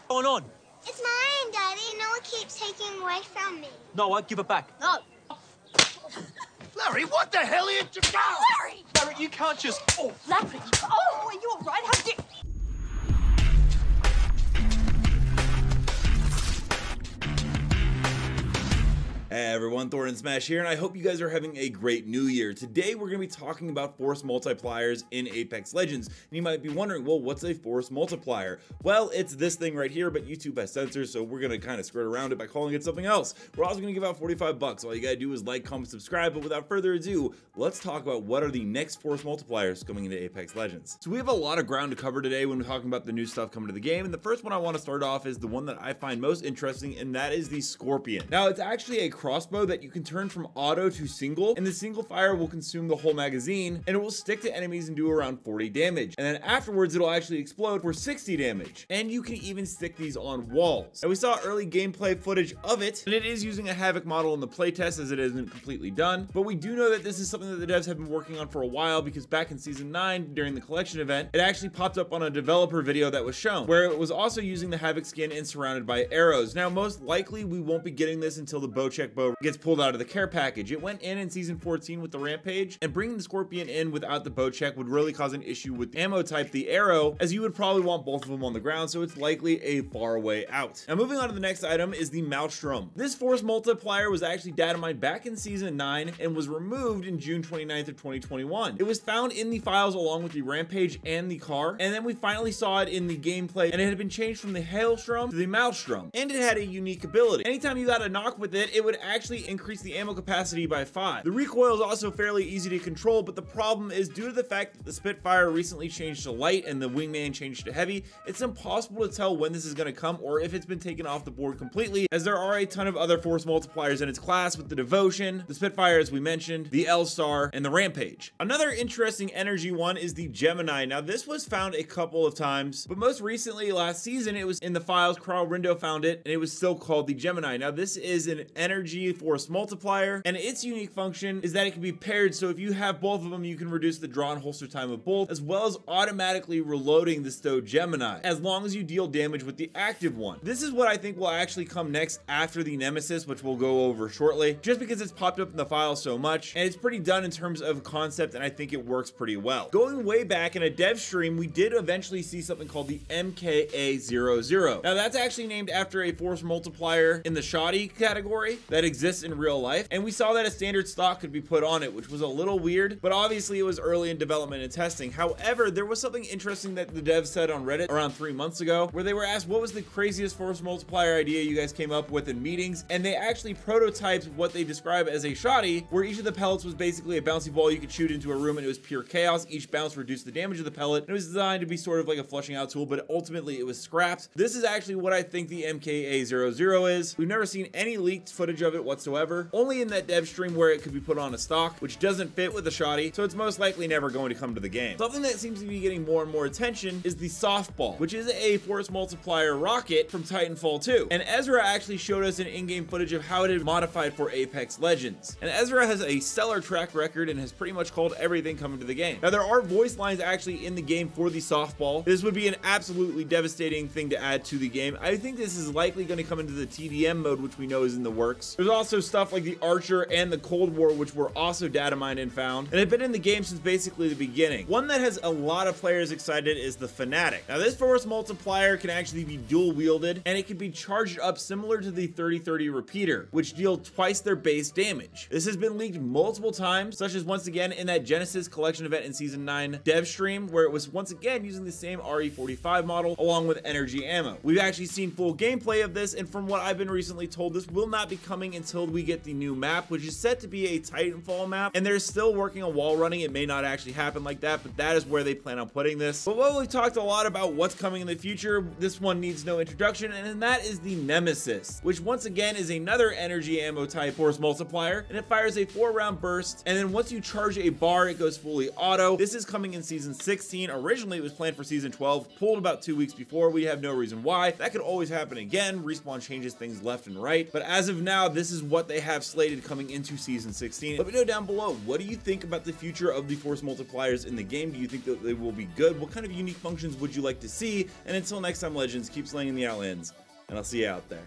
going on? It's mine, Daddy. Noah keeps taking away from me. No, I give it back. No. Larry, what the hell are you doing? Larry! Larry, you can't just... Oh, Larry! Oh, are you all right? How did... Hey everyone, Thordan Smash here, and I hope you guys are having a great new year. Today we're going to be talking about force multipliers in Apex Legends, and you might be wondering, well, what's a force multiplier? Well, it's this thing right here, but YouTube has censors, so we're going to kind of skirt around it by calling it something else. We're also going to give out 45 bucks. All you got to do is like, comment, subscribe, but without further ado, let's talk about what are the next force multipliers coming into Apex Legends. So we have a lot of ground to cover today when we're talking about the new stuff coming to the game, and the first one I want to start off is the one that I find most interesting, and that is the Scropion. Now, it's actually a crossbow that you can turn from auto to single, and the single fire will consume the whole magazine, and it will stick to enemies and do around 40 damage. And then afterwards, it'll actually explode for 60 damage. And you can even stick these on walls. And we saw early gameplay footage of it, and it is using a Havoc model in the playtest as it isn't completely done. But we do know that this is something that the devs have been working on for a while, because back in Season 9, during the collection event, it actually popped up on a developer video that was shown, where it was also using the Havoc skin and surrounded by arrows. Now, most likely, we won't be getting this until the Bocek bow gets pulled out of the care package. It went in Season 14 with the Rampage, and bringing the Scropion in without the Bocek would really cause an issue with the ammo type, the arrow, as you would probably want both of them on the ground, so it's likely a far way out. Now, moving on to the next item is the Maelstrom. This force multiplier was actually data mined back in Season 9 and was removed in June 29th of 2021. It was found in the files along with the Rampage and the car, and then we finally saw it in the gameplay, and it had been changed from the Hailstrom to the Maelstrom, and it had a unique ability. Anytime you got a knock with it, it would actually increase the ammo capacity by 5. The recoil is also fairly easy to control, but the problem is due to the fact that the Spitfire recently changed to light and the Wingman changed to heavy, it's impossible to tell when this is going to come or if it's been taken off the board completely, as there are a ton of other force multipliers in its class with the Devotion, the Spitfire as we mentioned, the L-Star, and the Rampage. Another interesting energy one is the Gemini. Now this was found a couple of times, but most recently last season it was in the files. Kralrindo found it, and it was still called the Gemini. Now this is an energy force multiplier, and its unique function is that it can be paired, so if you have both of them, you can reduce the draw and holster time of both, as well as automatically reloading the stowed Gemini, as long as you deal damage with the active one. This is what I think will actually come next after the Nemesis, which we'll go over shortly, just because it's popped up in the file so much, and it's pretty done in terms of concept, and I think it works pretty well. Going way back in a dev stream, we did eventually see something called the MKA00. Now that's actually named after a force multiplier in the shoddy category that exists in real life, and we saw that a standard stock could be put on it, which was a little weird, but obviously it was early in development and testing. However, there was something interesting that the devs said on Reddit around 3 months ago, where they were asked what was the craziest force multiplier idea you guys came up with in meetings, and they actually prototyped what they describe as a shoddy, where each of the pellets was basically a bouncy ball you could shoot into a room, and it was pure chaos. Each bounce reduced the damage of the pellet, and it was designed to be sort of like a flushing out tool, but ultimately it was scrapped. This is actually what I think the MKA00 is. We've never seen any leaked footage of it whatsoever, only in that dev stream where it could be put on a stock, which doesn't fit with a shoddy, so it's most likely never going to come to the game. Something that seems to be getting more and more attention is the softball, which is a force multiplier rocket from Titanfall 2. And Ezra actually showed us an in-game footage of how it is modified for Apex Legends. And Ezra has a stellar track record and has pretty much called everything coming to the game. Now there are voice lines actually in the game for the softball. This would be an absolutely devastating thing to add to the game. I think this is likely going to come into the TDM mode, which we know is in the works. There's also stuff like the Archer and the Cold War, which were also data mined and found, and have been in the game since basically the beginning. One that has a lot of players excited is the Fanatic. Now this force multiplier can actually be dual wielded, and it can be charged up similar to the 30-30 repeater, which deal twice their base damage. This has been leaked multiple times, such as once again in that Genesis collection event in Season 9 dev stream, where it was once again using the same RE45 model along with energy ammo. We've actually seen full gameplay of this, and from what I've been recently told, this will not be coming until we get the new map, which is set to be a Titanfall map, and they're still working on wall running. It may not actually happen like that, but that is where they plan on putting this. But while we've talked a lot about what's coming in the future, this one needs no introduction, and that is the Nemesis, which once again is another energy ammo type force multiplier, and it fires a 4-round burst, and then once you charge a bar, it goes fully auto. This is coming in Season 16. Originally, it was planned for Season 12, pulled about 2 weeks before. We have no reason why. That could always happen again. Respawn changes things left and right, but as of now, this is is what they have slated coming into Season 16. Let me know down below, what do you think about the future of the Force multipliers in the game? Do you think that they will be good? What kind of unique functions would you like to see? And until next time, Legends, keep slaying in the Outlands, and I'll see you out there.